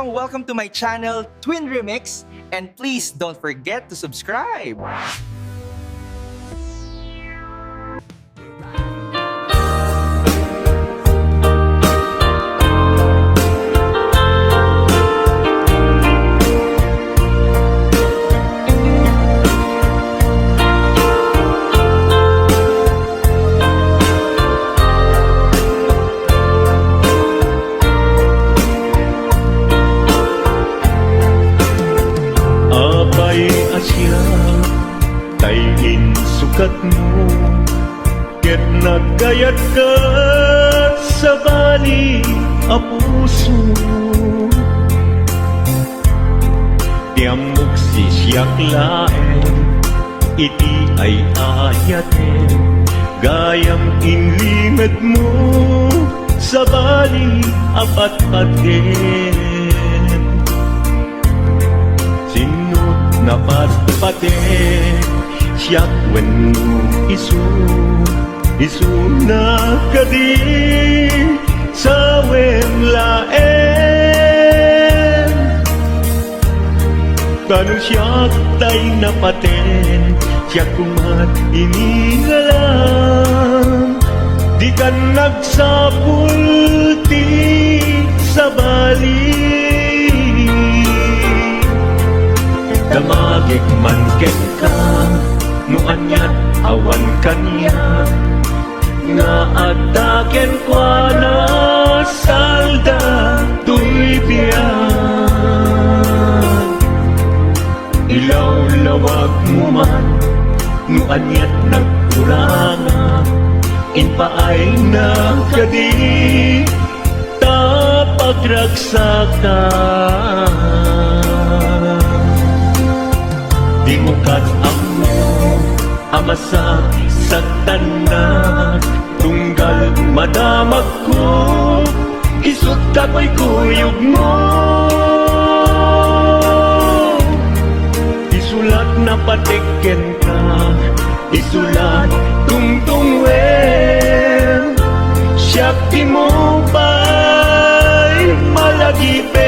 Welcome to my channel, Twin Remix, and please don't forget to subscribe. Tayin sukat mo, ket nagkayat ka sa bali a puso. Tiamok si siyak laen, iti ay ayaten, gayam inlimet mo sa bali apat-paten. Sinut na patpaten, siyak wenno isu na kadi sa wemlaen. Kanu siyak tay napaten, siyak kumat inigalang, di kan nagsapulti sa bali. Damagik man ken ka, no anyat awan kanya, nga ataken kwa na salda tuy biyan. Ilaw-lawag mo man, no anyat nagkuranga, inpaay na kadi tapagragsakan. Di mo kat-amo amasak sa tanan, tunggal madamag ko, isut kako'y kuyog mo. Isulat na patiken ka, isulat tungtungwen, siyak di mo ba'y malagipen.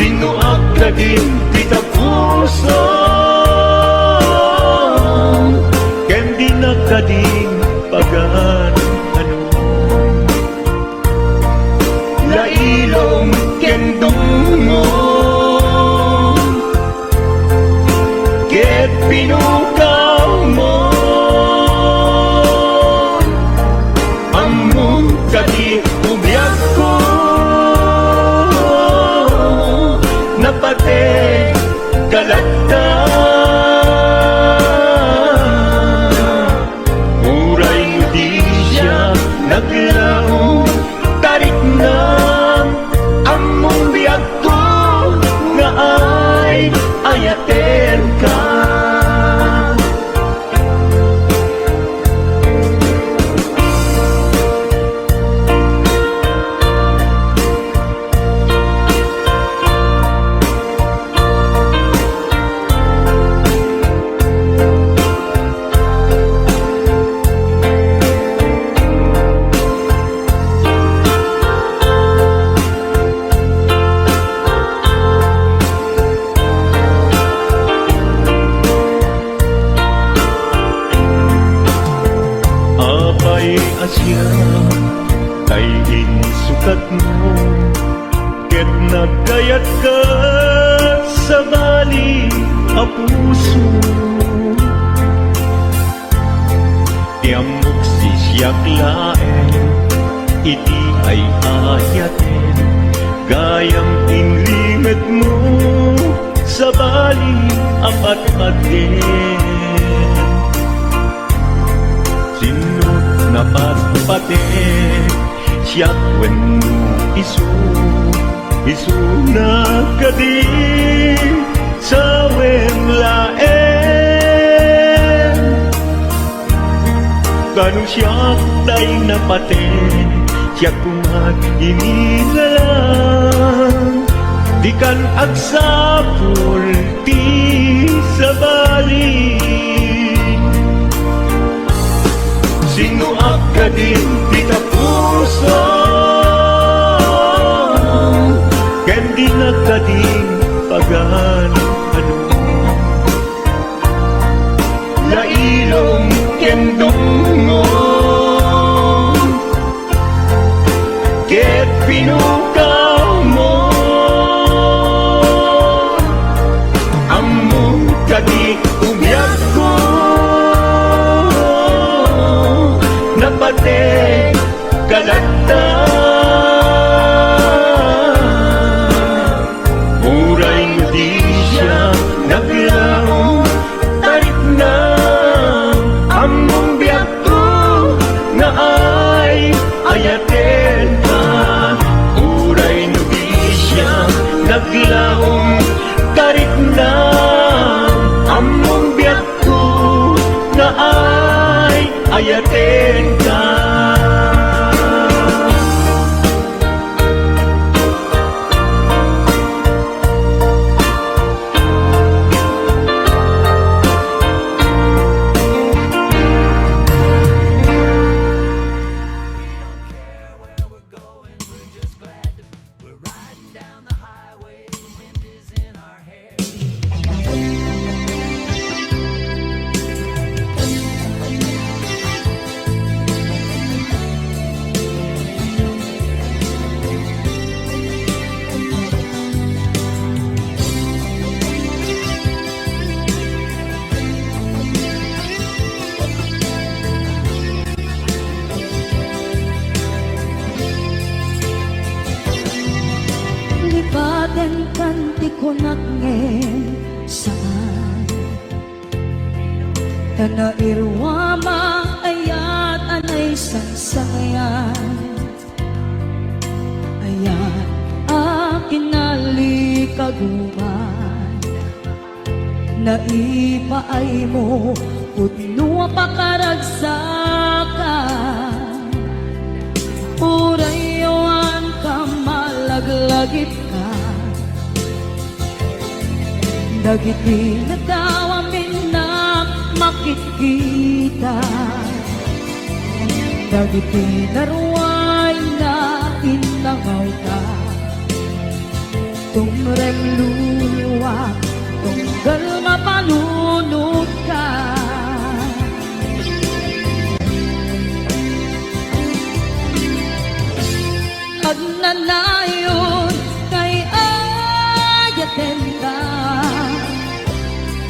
Sino akadin kita puso, ken di nakading pagan ano. Lailong ken dungo, ket pinukaw mo, among kadi ubyak ko. Napate galata, uray mo di siya naglaong, tarik na among biyag ko, nga ay ayaten ka. Asya, tayin sukat mo, ket nagkayat ka sa bali a puso. Tiamok si siyak laen, iti ay ayaten, gayam inlimet mo sa bali apat-paten. Sinut na patpaten, siyak wenno isu na kadi sa wemlaen. Kanu siyak tay napaten, siyak kumat inilalang, di kan agsapulti sa bali. Sino akadin kita puso, ken di nakading pagan ano lailong ken dungo ket pinukaw mo among kadi umyak ko napate kalagta muray mo di siya naglaong tarik na among biyak ko nga ay ayaten ka muray mo di siya naglaong tarik na among biyak ko nga ay ayaten ka. Lipaten kanti ko nagngin saan Tana irwama ayat anay sansayan Ayat akin nalikaguman Naipaay mo Udno pakaragsakan Urayawan ka malaglagip ka Dagiti na daw amin na makikita Dagiti na ruway na inangaw ka Tumrem luluwa Tunggal mapalunod ka Agnanayon kay ayaten ka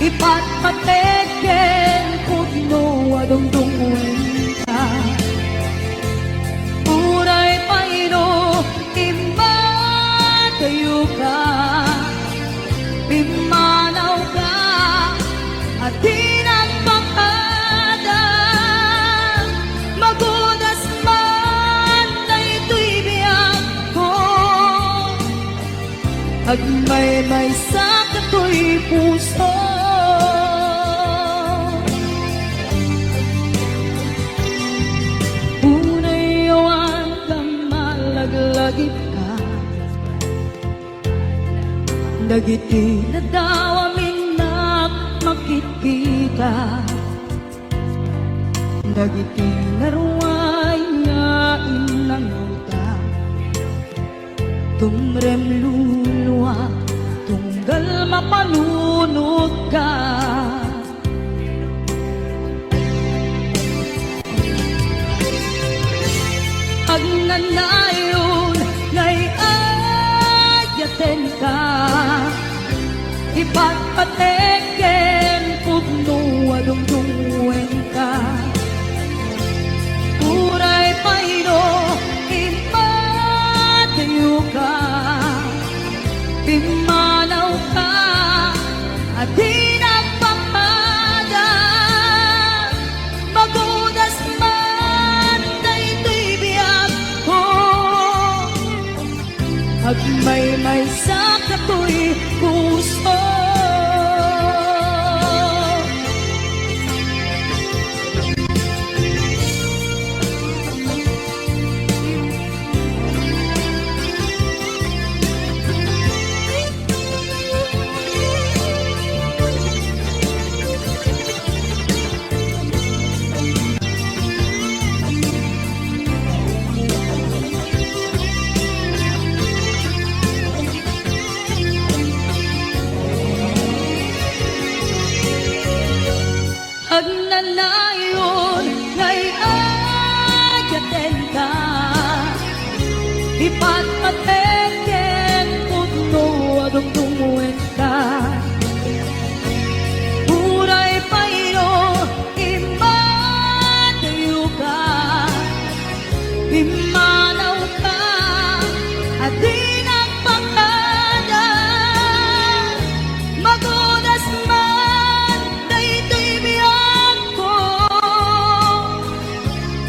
Ipatpateken kudno adungdungun ka Uray paino imatayo ka Pimanaw ka at tinagpakada Magudas man na ito'y biyak ko Agmay-may sa kato'y puso Unayawan ka malaglagip ka Dagiti na daw amin na makikita Dagiti na ruway nga inangaw ka Tumrem luluwa Tunggal mapalunod ka Agnanayon nga'y ayaten ka Ipatpateken kudno adungdungen ka Uray paino imatayo ka Pimanaw ka at tinagpakada Magudas man na ito'y biyak ko Agmay-may sa kato'y puso Ipat mateken putno adong tunguen ka Buray payo imatayo ka Imanaw ka at di nagpakada Magunas man daytoy biyag ko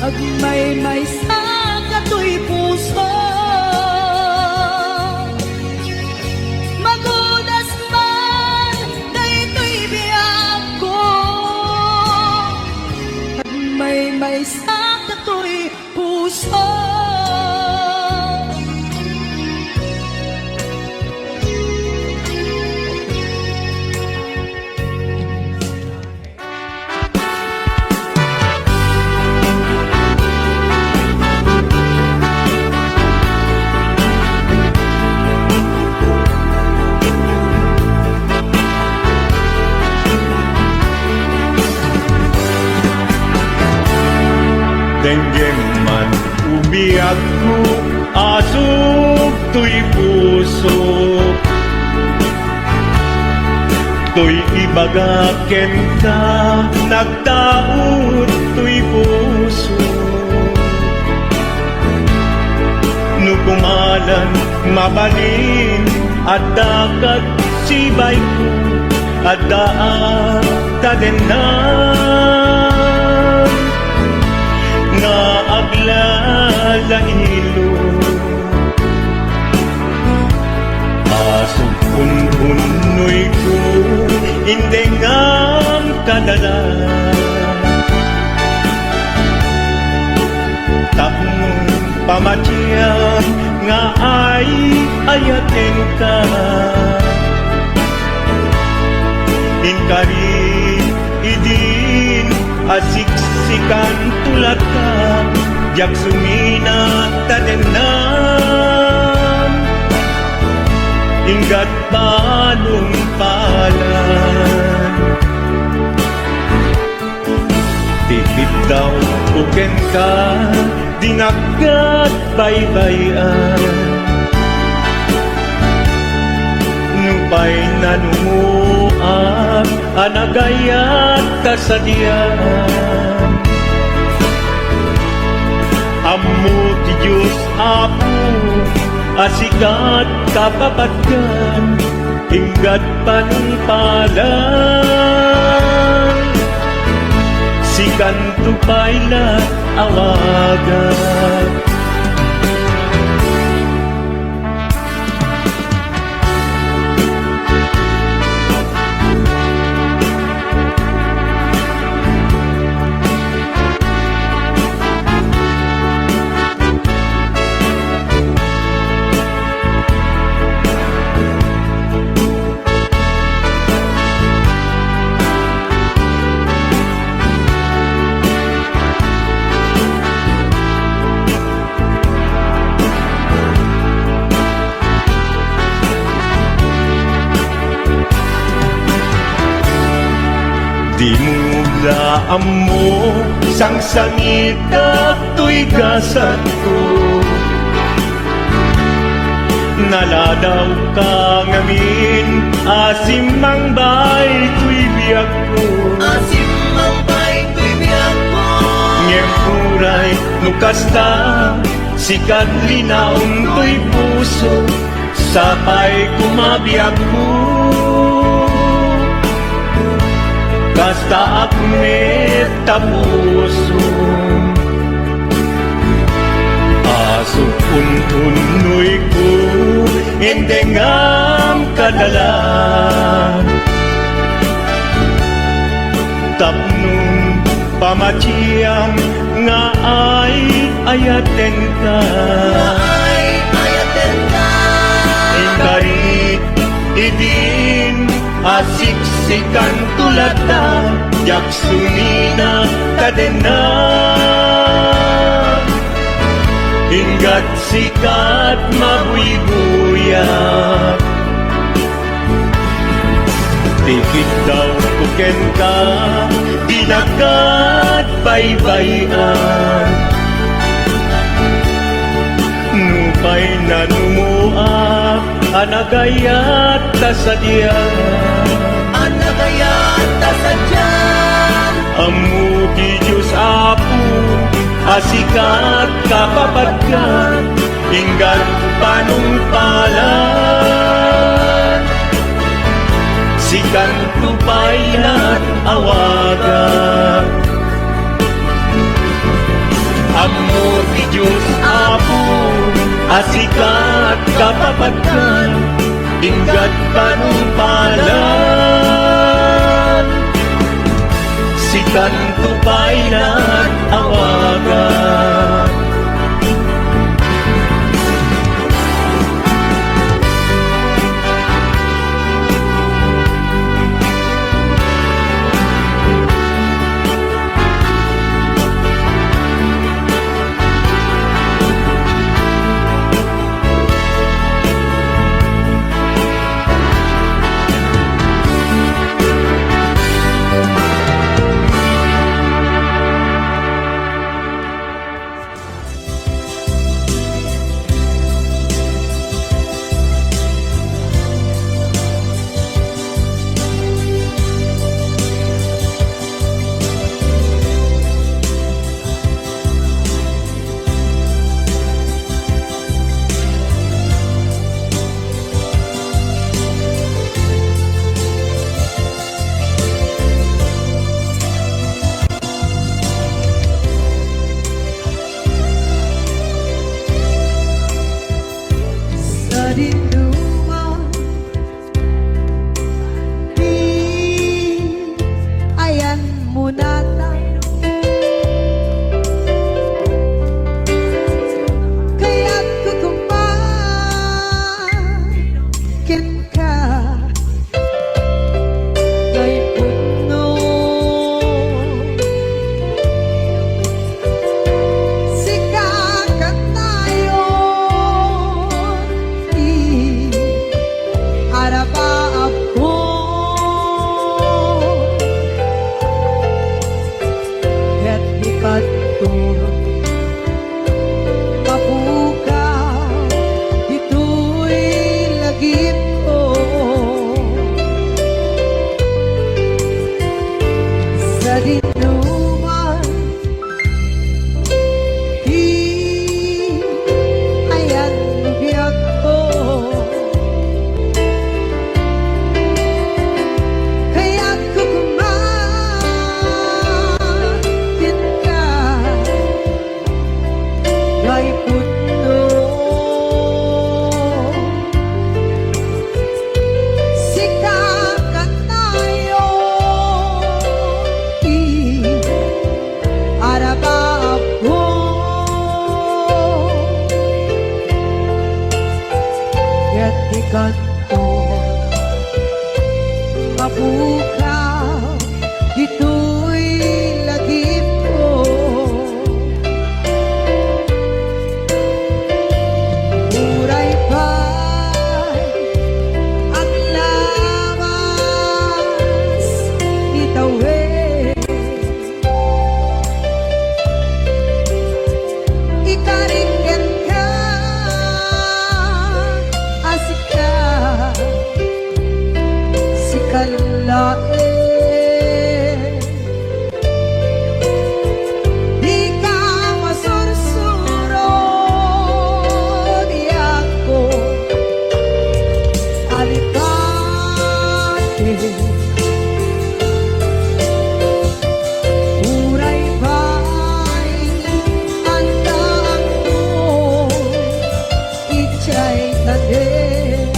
Agmay-may sa kato'y puso Magunas man daytoy biyag ko Agmay-may sa kato'y puso Denggem man umiyak ko asok to'y puso To'y ibagaken ka nagtaot to'y puso Nukumalan mabalin at dakat sibay ko at daan tadenan nga aglala ilo Asok kun-unoy ko indengam kadala Tapong pamatyan nga ay ayaten ka Inkari idin asiksikan tulad ka Jak sumina tadenan Inggat palong palan Tipid daw uken ka Dinagat baybayan Nupay nanumuap Anagayat kasadyan Ammo ti Diyos Apo Asikat kapapatkan Inggat panungpalan Sikan tupay na awagan Di mo laan mo sang sangit at to'y gasat ko Naladaw ka ngamin asim ang bay to'y biyak ko Asim ang bay to'y biyag ko Ngempuray nukasta sikat linaon to'y puso Sapay kumabiyak ko Kasta akmet tapuso Asok un-unoy ko Indengam kadalan Tapnong pamatiyang nga ay ayaten ka Ay ayaten ka Ingarit idin asiksikan tulad na Jak sumina kadena Hinggat sikat mabuy-buyak Tikit daw kuken ka Dinagat baybayan Nupay nanumua anagayat ta sa diyan Anagayat ta sadyan Amu di Diyos Apo asikat kapapagkat hinggat panumpalan sikan tupay na awagan Amu di Diyos Apo asikat kapapagkat hinggat panumpalan sikan tupay na awagan sa dinuma di ayan mo na tayo kaya't kukumakin ka kay puno sikakat tayo araba ako ket ikat to mapukaw dito'y lagip ko sa dinuman di ayan biyak ko kaya't kukumakin ka kay puno sikakat tayo araba ako kaya't ikanto mapukaw dito'y lagip ko muray pa'y at lamas itawid ikaringgan ka asika sikalae di ka masursuro di ako alipate muray pa'y andaan mo ichay tanin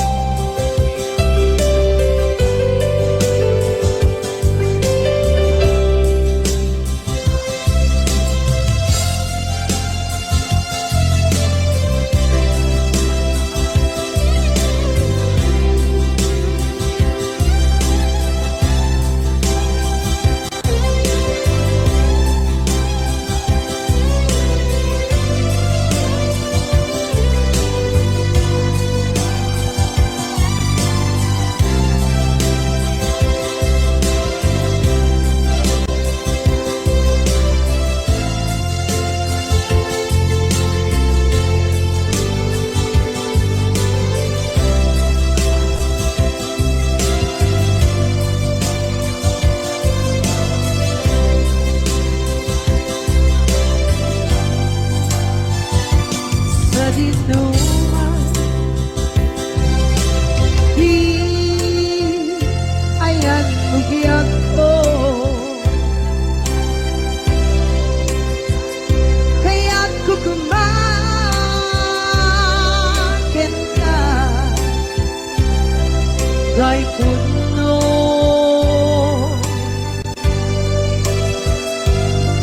Gay puno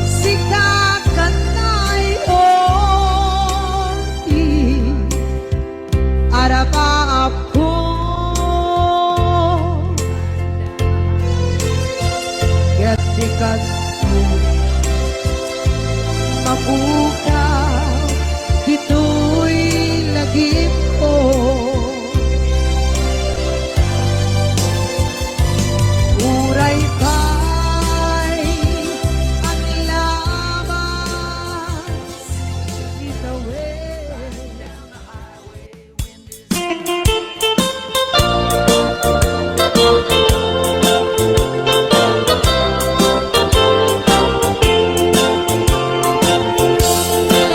Sikakan ay oti Arapa ako Gatikas mo Mabuka Ito'y lagip ko Uray kay ang lamas Itawin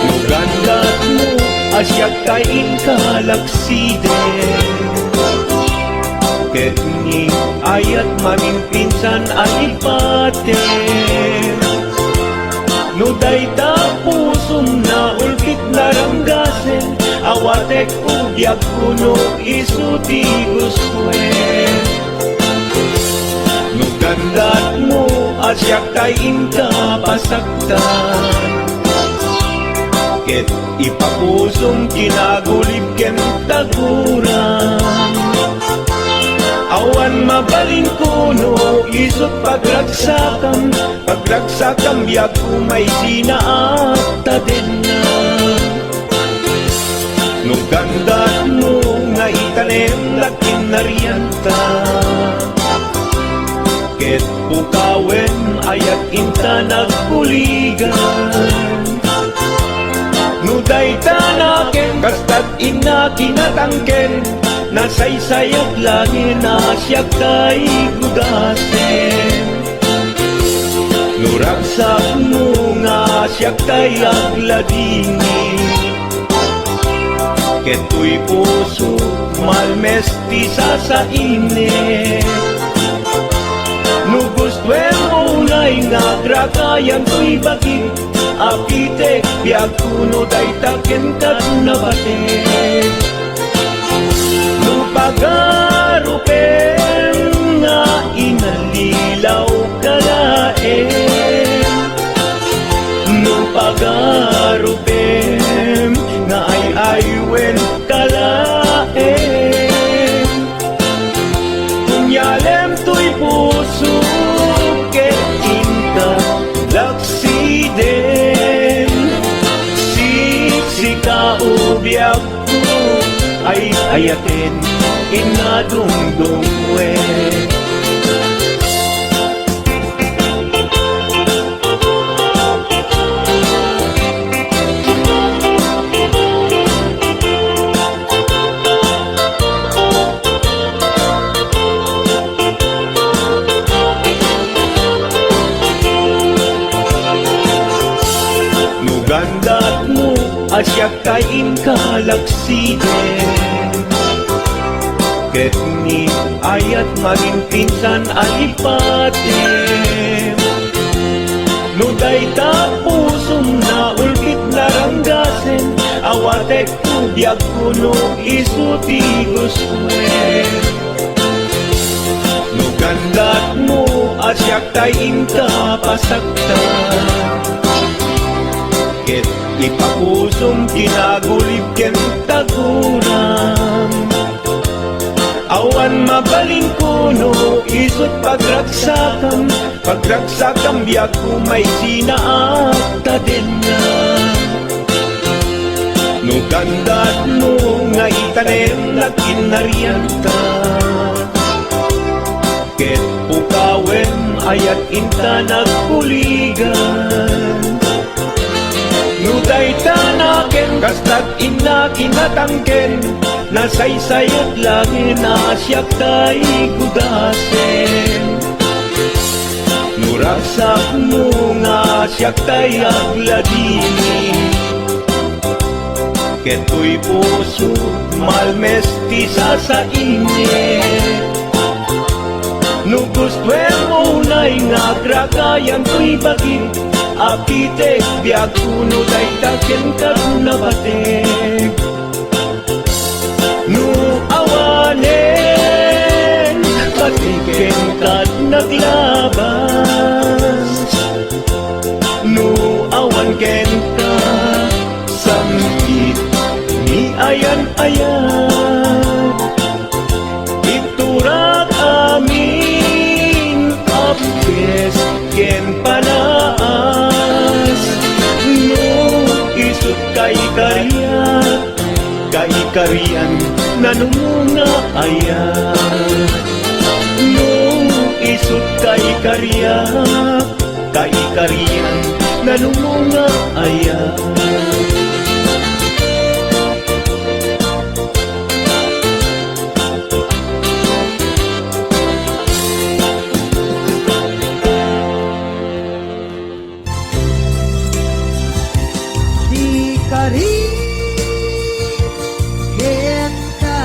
Nugandat mo asyak kain kalaksiden Ket ni ayat mamimpinsan alipate No dayta pusum na ulkit naranggasen Awatek ugyag kuno isuti guswen Nugandat mo asyak kain kapasaktan Ket ipapusong kinagulib ken taguran Awan mabaling kuno isot pagragsakam Pagragsakam biag kumay sinaat tadenna Nugandat mo nga itanem lakin nariyanta Ket pukawen ayat inta nagkuligan Nuday tanaken, kastat ina kinatangken Nasaysayat langin na siya kay gudasen Nuragsak mo nga siya kay agladini Keto'y puso malmestisa sa init Nugustwen mo na'y nagrakayan to'y baging Apitek biag kuno day taken kat nabatek Nupagarupen nga inalilaw kalaen Nupagarupen nga ay aywen kalaen Kunyalem to'y puso ket inta laksiden Kaubiyak ko ay ayatin inadungdungwe Nugandat mo asyak kain kalaksiden Ket ni ayat maging pinsan alipatem Nuday ta pusong na ulkit naranggasen Awatek ugyag kuno isuti guswen Nugandat mo asyak kain kapasaktan Ket ipapusong kinagulib ken taguran Awan mabaling kuno isot pagragsakam Pagragsakam biag kumay sinaat tadenna Nugandat mo nga itanem lakin nariyanta Ket pukawen ayat inta nagkuligan Nuday tanaken, kastat ina kinatangken Nasaysayat langin na siya kay gudasen Nuragsak mo nga siya kay agladini Keto'y puso malmestisa sa init Nugustwen mo na'y nagragayan to'y baging Apitek biag kuno day taken kat nabatek Nu awanen maglabas no awan kenta sakit ni ayan-ayan iturak amin apes ken panaas no isut kay kariyan nanunga ayan no isut kay kariyan nanunga ayan. Di ka rin kenta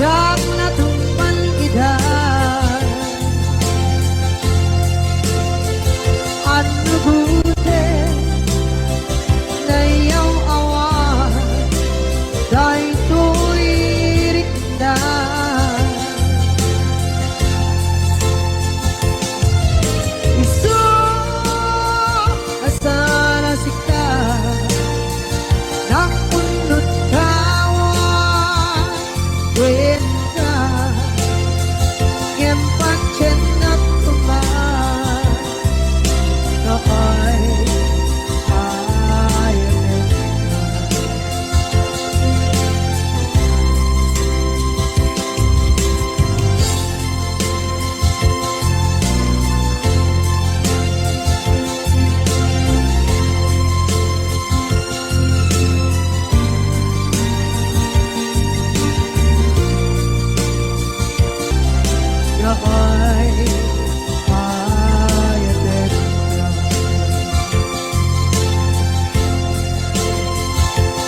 Diyak na tumpan kita Ano buti na iyong awa Dahil to'y rikda Iso asana sika Nakunod kawa Kwenta Ngempat chenap tuman Nakay ayanin Nakay ayanin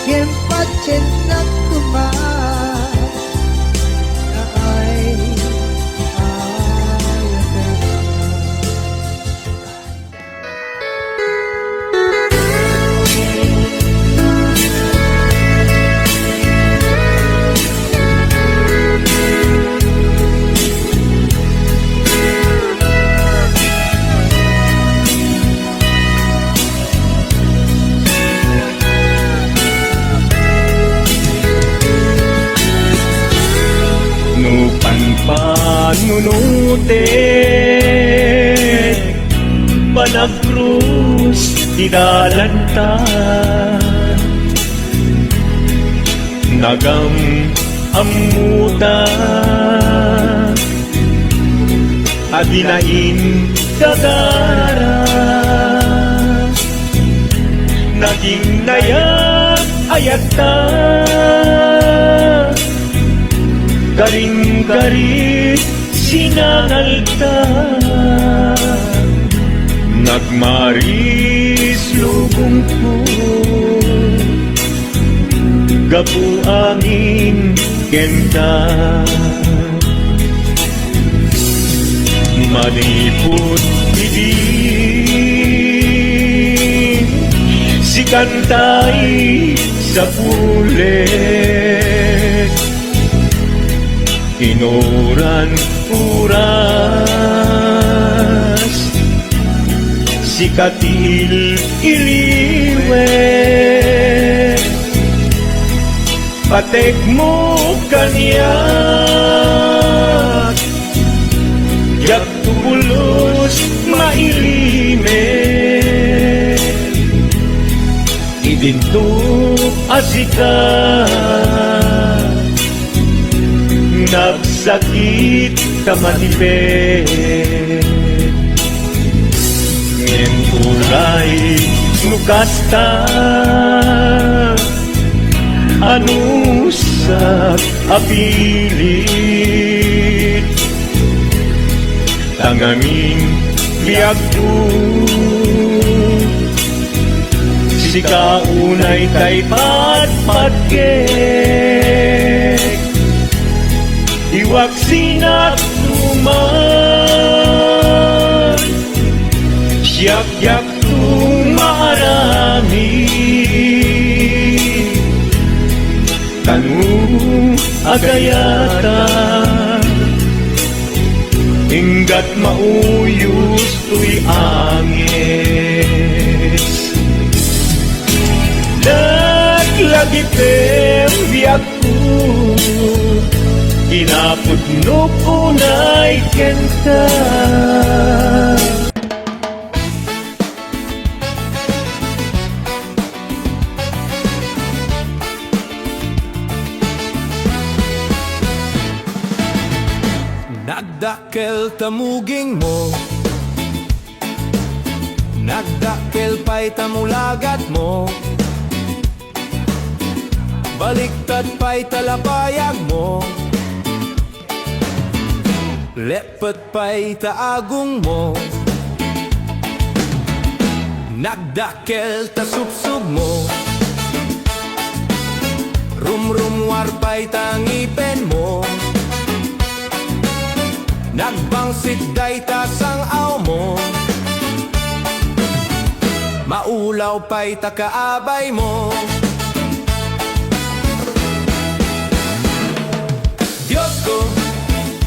Ngempat chenap tuman Nakay ayanin No panpanunute Panagkrus Tidalanta Nagam amuta Adinain kagara Naging nayak ayata Karing-karing sinangalta Nagmaris lubong ko Gapu angin kenta Manipot bibig Si kantay sa pulet Inuran uras Si katil iliwet Patek mo kanya Yak tulos mailimet Idinto asika Nagsakit kamanipet Ngem kulay nukasta Anusak apilit Tangamin biag ko Si kaunay kay patpatgek Iwag sinat tuman Siyak-yak tumarami Tanu agayata hinggat mauyos tuy angis. Naglagitem biyak ko, inapudno ko na'y kenta. Nagdakkel tamuging mo, nagdakkel pa'y tamulagat mo, baliktad pa'y talapayag mo, lepet pa'y taagong mo. Nagdakkel tasubsub mo, rumrumwar pa'y tangipen mo, nagbangsit day tasang aw mo, maulaw pa'y takaabay mo. Diyos ko,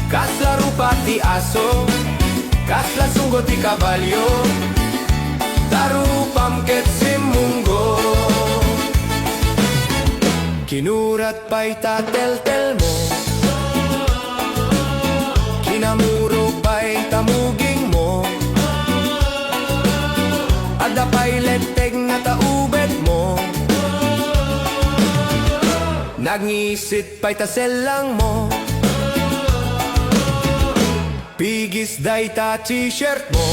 kaslaro pati aso, kaslasunggo ti kabalyo, tarupam ket simunggo. Kinurat pa'y tatel-tel mo, kinamuro pa'y tamuging mo, ada pa'y leteg na taubet mo, nagngisit pa'y taselang mo, pigis day ta t-shirt mo,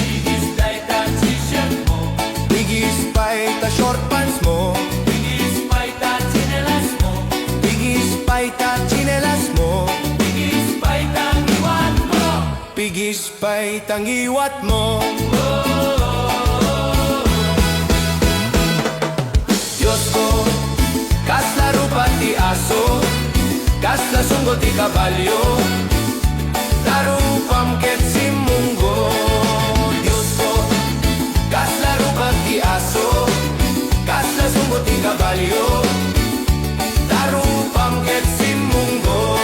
pigis day ta t-shirt mo, pigis pa'y ta short pants mo, pigis pa'y ta chinelas mo, pigis pa'y ta chinelas mo, pigis pa'y tangiwat mo, pigis pa'y tangiwat mo. Diyos ko, kaslaro pati aso, kaslasunggo ti kabalyo, tarupam ket simunggo. Diyos ko, kaslaro pati aso, kaslasunggo ti kabalyo, tarupam ket simunggo.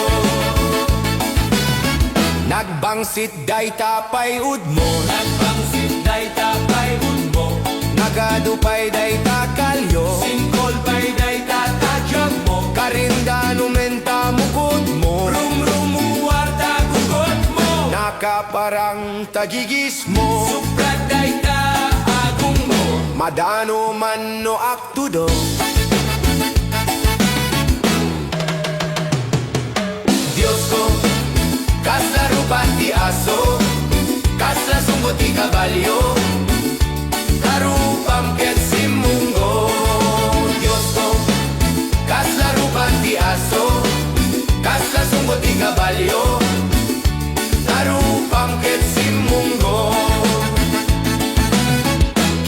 Nagbangsit day tapay udmo, nagbangsit day tapay udmo, nagadupay day takalyo, singkol pay day tatadyak mo, karinda numenta mukod mo, rumrumuwar tagugot mo, nakaparang tagigis mo, suprad day taagong mo, madano man no aktudo. Diyos ko, kaslaro pati aso, kaslasunggo ti kabalyo, tarupam ket simunggo. Diyos ko, kaslaro pati aso, kaslasunggo ti kabalyo, tarupam ket simunggo.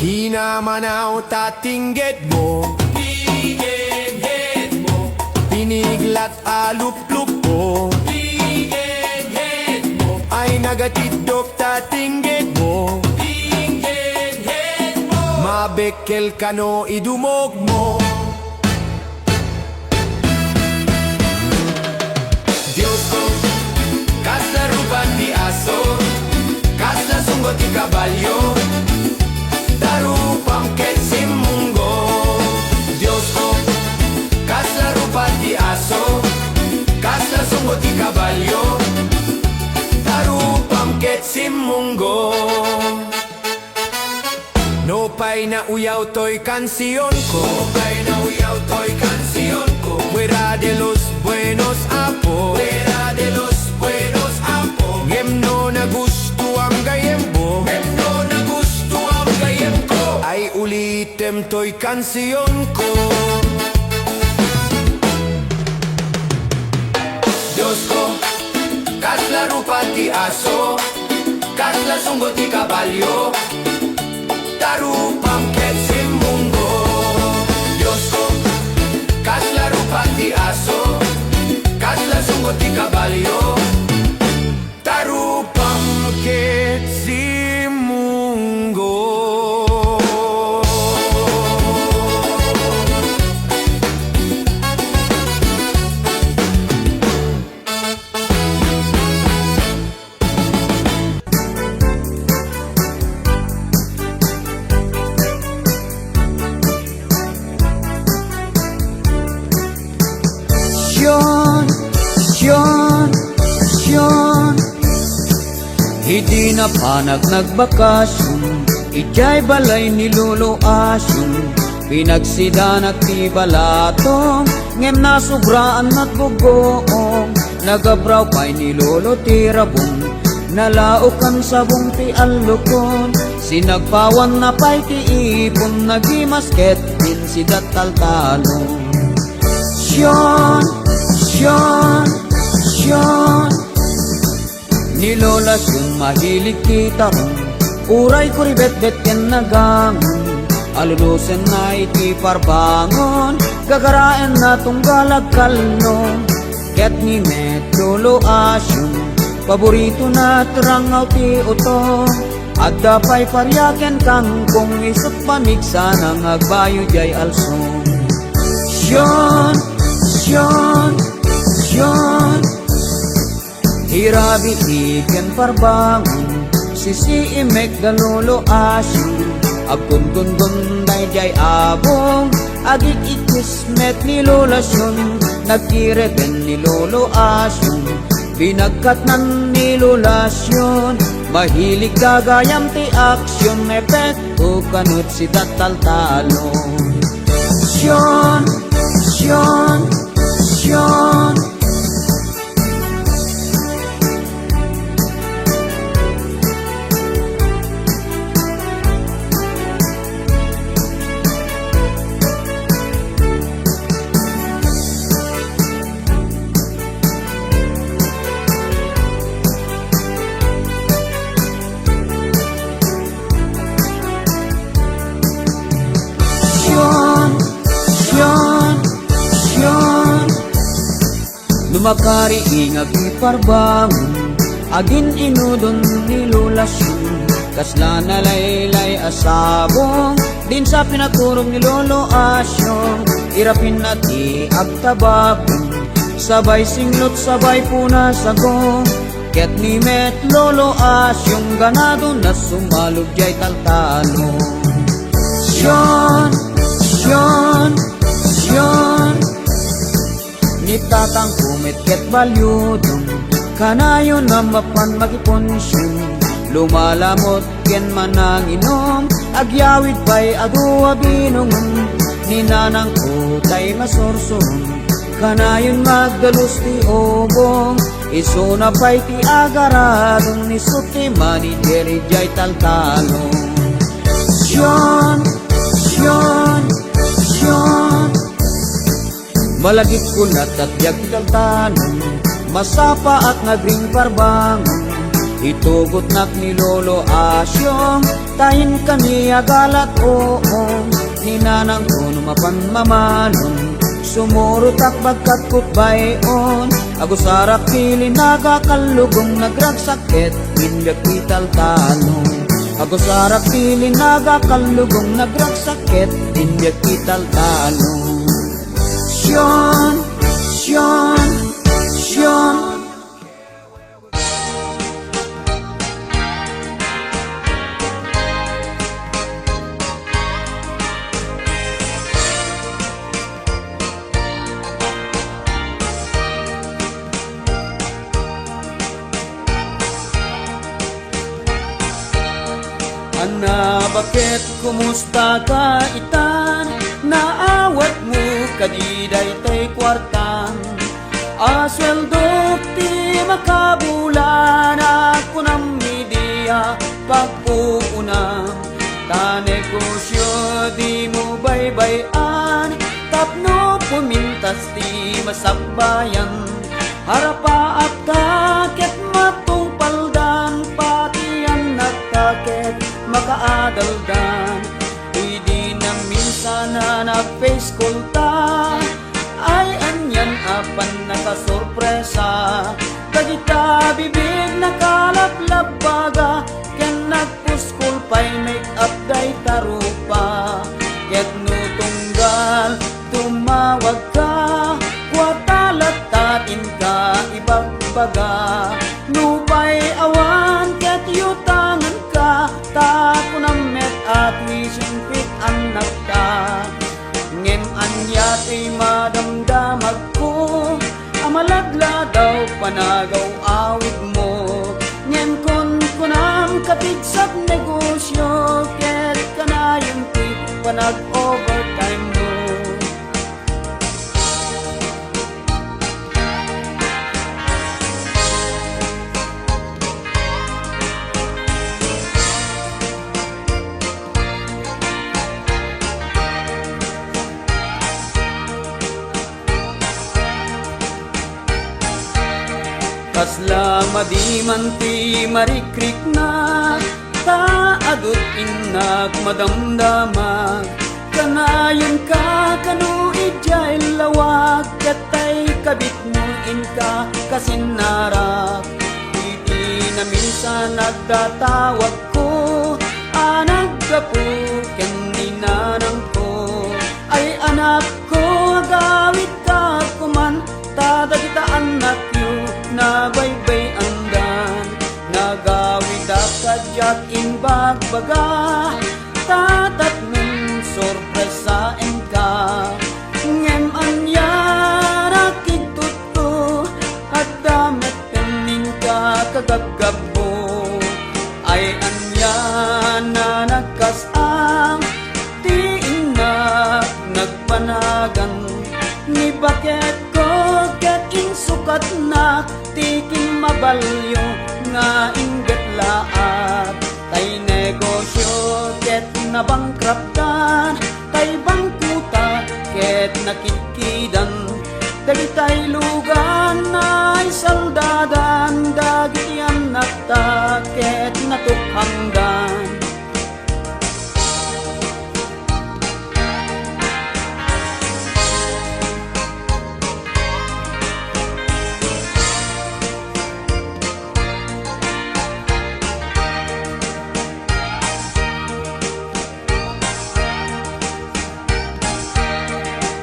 Kinamanaw tatingget mo, tingget mo, piniglat aluplup mo, tingget mo, ay nagatidok tatingget mo, mabekkel kano idumog mo. Diyos ko, kaslaro pati aso, kaslasunggo ti kabalyo, tarupam ket simunggo. Diyos ko, kaslaro pati aso, kaslasunggo ti kabalyo, tarupam ket simunggo. No pa'y nauyaw to'y kansiyon ko, no pa'y nauyaw to'y kansiyon ko, fuera de los buenos apo, fuera de los buenos apo, ngemno na gusto ang gayem mo, ngemno na gusto ang gayem ko, ay ulitem to'y kansiyon ko. Diyos ko, kaslaro pati aso, kaslasunggo ti kabalyo, tarupam ket simunggo. Diyos ko, kaslaro pati aso, kaslasunggo ti kabalyo, tarupam ket simunggo. Syon Hindi na panag nagbakasyon, ijay balay ni Lolo Asyon. Pinagsida nagtibalatong, ngem na sobraan at bugoong. Nagabraw pa'y ni Lolo Tirabong, nalaukan sa bong ti alukon. Sinagpawan na pa'y ti ipon, nagimasket din si dataltalon. Syon Ni Lola Syon mahilig kita ron, uray ko ribet-bet ken nagangon. Alulusen na iti parbangon, gagaraen na tunggalag kalnong. Ket ni Met Lolo Asyon, paborito na trangaw ti utong. Adda pa'y paryaken kangkong, isot pamigsa nang agbayo jay alsong. Syon Hirabi iken parbangon, sisi imek da Lolo Asyon. Agkundundun day jay abong, agik ikismet ni Lola Syon. Nagkireten ni Lolo Asyon, binagkatnan ni Lola Syon. Mahilig gagayam ti aksyon, epekto kanut si dataltalon. Syon Lumakari ingag iparbangon, agin inudon ni Lola Syon. Kasla na laylay asabong, din sa pinaturong ni Lolo Asyon. Irapin na ti agtabakong, sabay singlot sabay puna sagong. Ket ni Met Lolo Asyon, ganado na sumalog jay taltalon. Syon Nitatang kumit ket balyudong, kanayon na mapan magiponsyon. Lumalamot ken mananginom, agyawid pa'y adua binungon. Ninanang kutay masorsoron, kanayon magdalus ti obong. Iso na pa'y ti agaradong, nisot ti manideri jay taltalong. Syon Malagit ko na tatbyag taltanon, masapa at nagring parbangon. Itugot nak ni Lolo Asyon, tahin kami agalat oong. Ninanang ko numapan mamanon, sumurot ak bagkat kutbayon. Agusarak pili nagakalugong, nagragsakit minyak italtanong. Agusarak pili nagakalugong, nagragsakit minyak italtanong. Syon Ana, bakit kumusta ka itan? Naawat mo kadiday tay kwartang. Asweldo ti makabulan, ako ng media pagpuunang. Tanegosyo di mo baybayan, tapno pumintas ti masakbayan. Harapa at kakit matupaldan, pati ang nagkakit makaadaldan. Di na minsan na nag-face call ta, ay anyan apan nakasorpresa. Kagita bibig nakalablab baga, ken nagpuskol pa'y make up day tarupa. Ket no tunggal tumawag ka, kwatalat tatin ka ibagbaga. Nupay awan ket yutangan ka, tako na met at wishing fit anak ka. Ngem anya ti madamdamag ko, maladla daw panagaw awit mo. Ngem kon kunam kapig sa negosyo, ket kanayon ti panag-overtime mo. Kasla madiman ti marikrik na, taadot inak madamdamag. Kanayon ka kanu ijay lawak, katay kabit mo inka kasinarak. Iti na minsan nagtatawag ko, anak kapu ken ninanang ko. Ay anak ko, agawit ka kuman, tada kita anak yu na baybay andan. Nagawid akadyak imbagbaga, tatat nun sorpresain ka. Ngem anya nakitut ko, at damit kanin ka kagagabo. Ay anya na nagkasang, ti inak nagpanagan. Ni bakit ko ket insukat na, tiking mabalyo nga ingget laat. Tay negosyo ket nabangkraptan, tay bangkuta ket nakikidan. Dagitay lugan na isaldadan, dagitian nakta ket natukhangdan.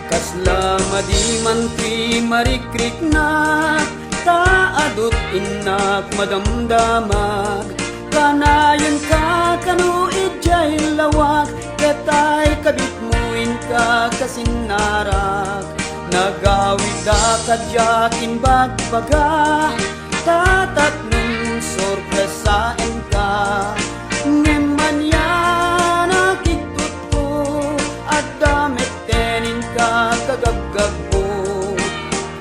Kasla madiman ti marikrik na, taadot inak madamdamag. Kanayon ka kanu ijay lawak, ketay kabit mo inka kasinarak. Nagawid akadyak imbagbaga, tatat nun sorpresain ka. Ngeman yan nakitut ko, at damit tenin ka kagagagbo.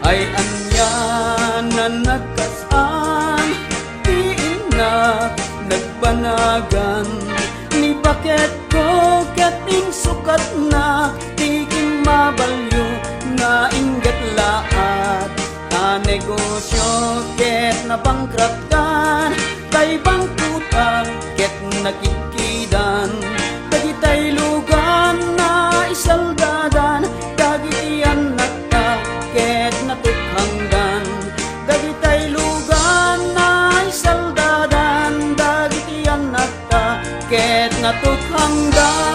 Ay anya na nagkasan, ti inak nagbanagan. Ni bakit ko ket insukat na, tiking mabalyo nga ingget laat. Ta negosyo ket nabangkraptan, tay bangkutan ket nakikidan. Dagitay lugan na isaldadan, dagitian nakta ket natukhangdan. Dagitay lugan na isaldadan, dagitian nakta ket natukhangdan.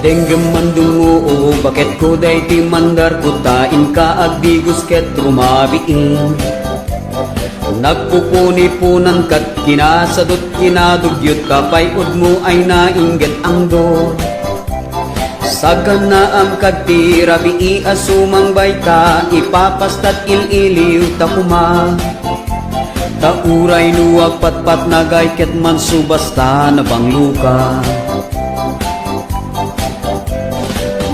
Denggem mandungo, bakit ko day ti mandar kutain ka agdigos ket rumabiing. Nagpupuni-punan kat kinasadot kinadugyot kapay udmo ay naingget ang do. Sagan na ang kadti rabii asumang bayta, ipapastat ililiw takuma. Tauray nuwag patpat nagay ket man subasta na bangluka.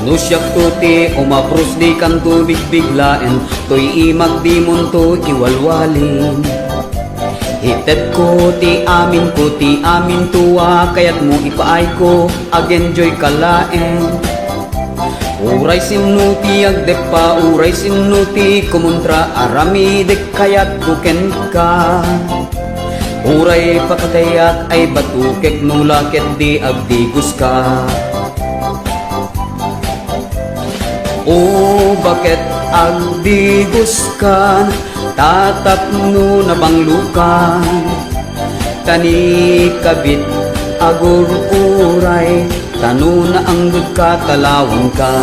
Nusyak tuti umapros di kanto bigbiglaen, to'y imagdimon to iwalwalin. Hited ko, ti amin tuwa, kaya't mo ipaay ko, ag-enjoy kalaen. Uray sinuti agdepa, uray sinuti kumuntra arami dek kaya't buken ka. Uray pakatayak ay batukek nulakit di agdigos ka. O bakit agdigos ka, tatapno na banglukan. Tani kabit agur uray, tano na ang talawang ka.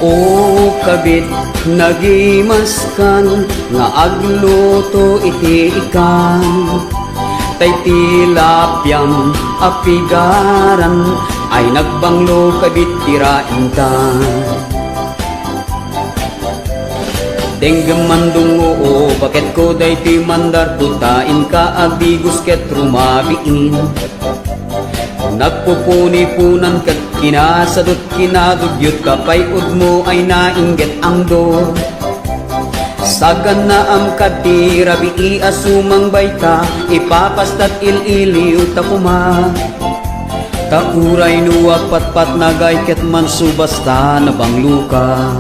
O kabit nagimaskan nga agluto iti ikan, tay tilapyam apigaran ay nagbanglo kabit tirain ka. Denggam mandungo o bakit ko day ti mandar tutain ka agdigos ket rumabiin. Nagpupuni-punan kat kinasadot kinadugyot kapay mo ay nainggit ang do. Sagan na am kati rabi asumang bayta, ipapastat ililiw takuma. Tauray nuwa patpat nagay ket man subasta na bangluka.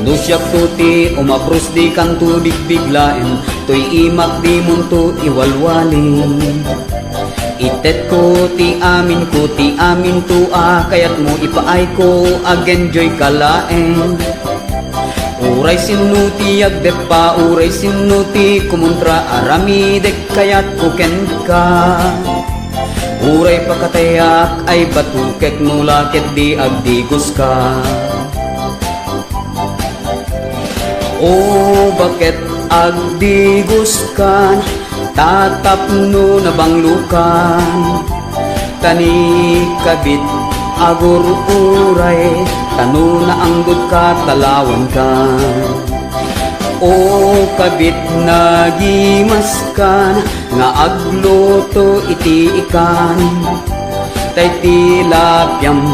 Nusyak tuti umapros di kanto bigbiglaen, to'y imak di munto iwalwalin. Itet ko ti amin tua, kaya't mo ipaay ko ag-enjoy kalaen. Uray sinuti agdepa, uray sinuti kumuntra arami dek kaya't kuken ka. Uray pakatayak ay batukek nulakit di agdigos ka. O bakit agdigos ka, tatapno na banglukan. Tani kabit agur uray, tano na anggod ka talawan ka. O kabit nagimaskan nga agluto iti ikan, tay tilapyam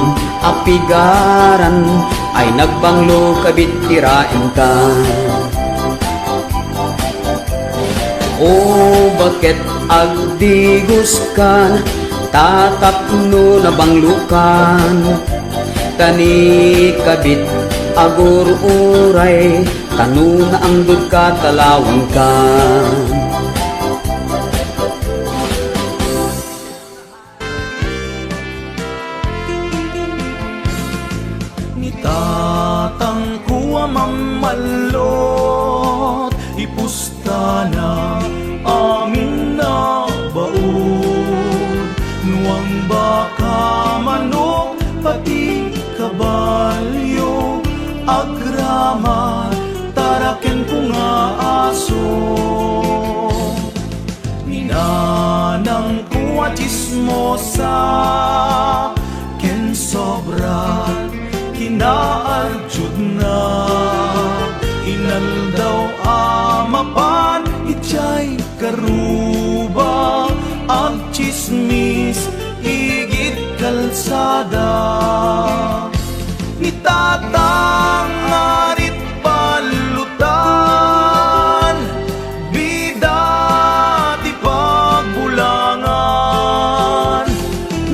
apigaran ay nagbanglo kabit tirain ka. O bakit agdigos ka, tatapno na banglukan. Tani kabit agur uray, tano na anggod ka talawang ka. Tatang kuwa mamalot, ipusta na amin na baon. Nuang baka manok, pati kabalyo, agrama, taraken ko nga aso. Ninanang kuwa chismosa, ken sobra kinaaljud na. Inaldaw amapan ichay karuba, ang chismis higit kalsada. Ni tatang ngarit palutan, bida ti pagbulangan.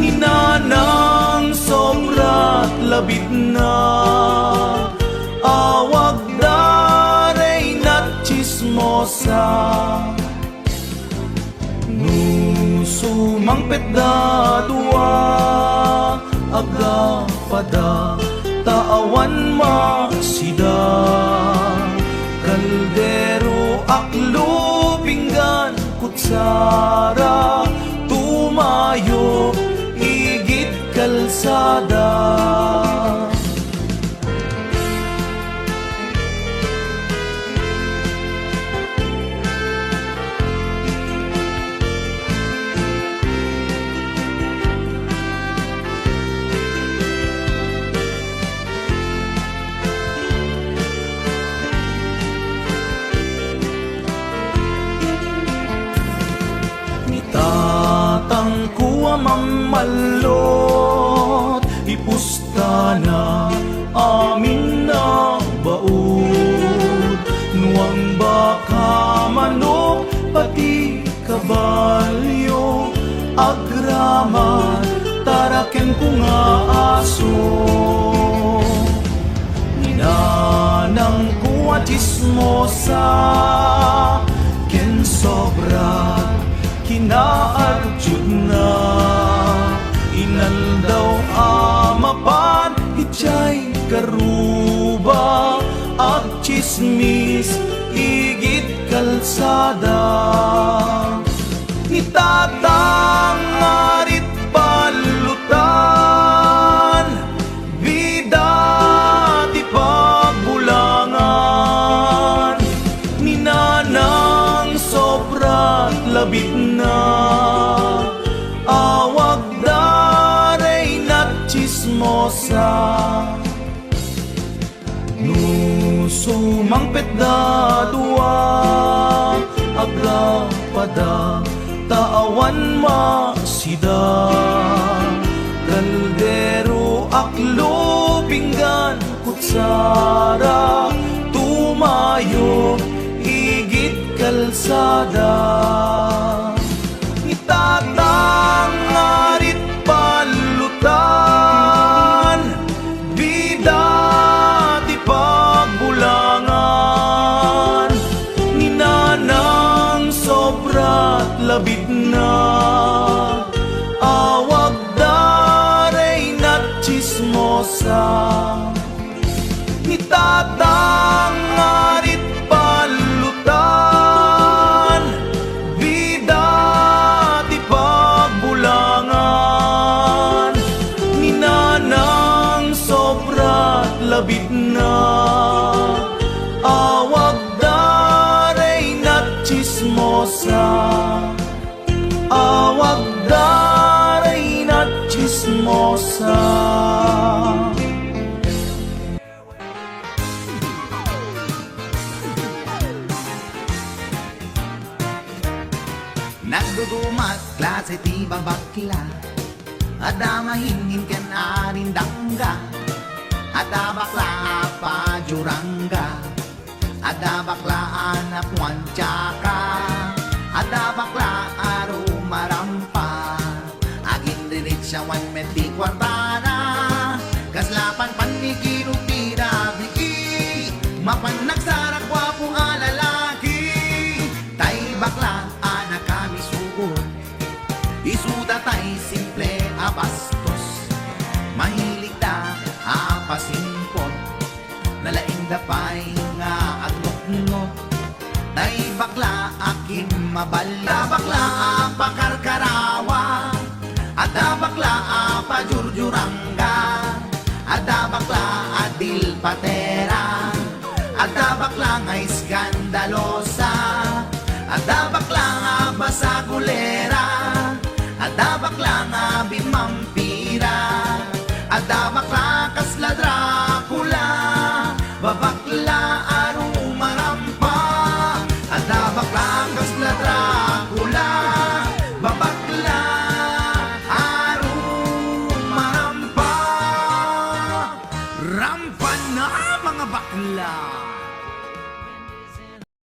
Ni nanang sobrat labid na, awag daray na chismosa. Nusumang pedda tua, aga pada taawan masida. Kaldero aklo pinggan kutsara, tumayo higit kalsada. balot, ipusta na amin na baod. Nuang baka, manok, pati kabalyo, agraman, taraken ko nga aso. Ninanang kuwa chismosa, ken sobra kinaarjud na. Inal daw amapan, ichay karuba, at chismis igit kalsada. Ni tatang ngarit balutan, bida ti pagbulangan. Ni nanang sobra't labit na, awag daray na't chismosa. Sumangpet da dua, agla pada taawan masida. Kaldero, aklo, pinggan, kutsara, tumayo, igit kalsada. Itatang ngarit palutan, bida ti pagbulangan. Ninanang sobra't labit na, awag daray na't chismosa. Ni tatang ngarit palutan, bida ti pagbulangan. Ninanang sobra't labit na, awag daray na't chismosa. Awag daray na't chismosa. Nagdudumat klase ti babakla, ada mahingin ken arindangga, ada bakla apa jurangga, ada bakla anak wancaka, ada bakla aru marampa, agin dirit siya wan meti kwartana, kaslapan panikirupira biki, mapan nagsarak wapo alalaki, tay bakla anak kami sugot, isuda tay simple abastos, mahilig da apasimpot, nalaing dapay nga agnot-not, tay bakla akin mabala, bakla apakarkarawa, ada bakla apajurjurangga, ada bakla adil patera, ada bakla nga iskandalosa, ada bakla nga basagulera, ada bakla nga bimampira, ada bakla kasla Dracula, babakla aru marampa, ada bakla kasla Dracula, babakla aru marampa. Rampa na mga bakla.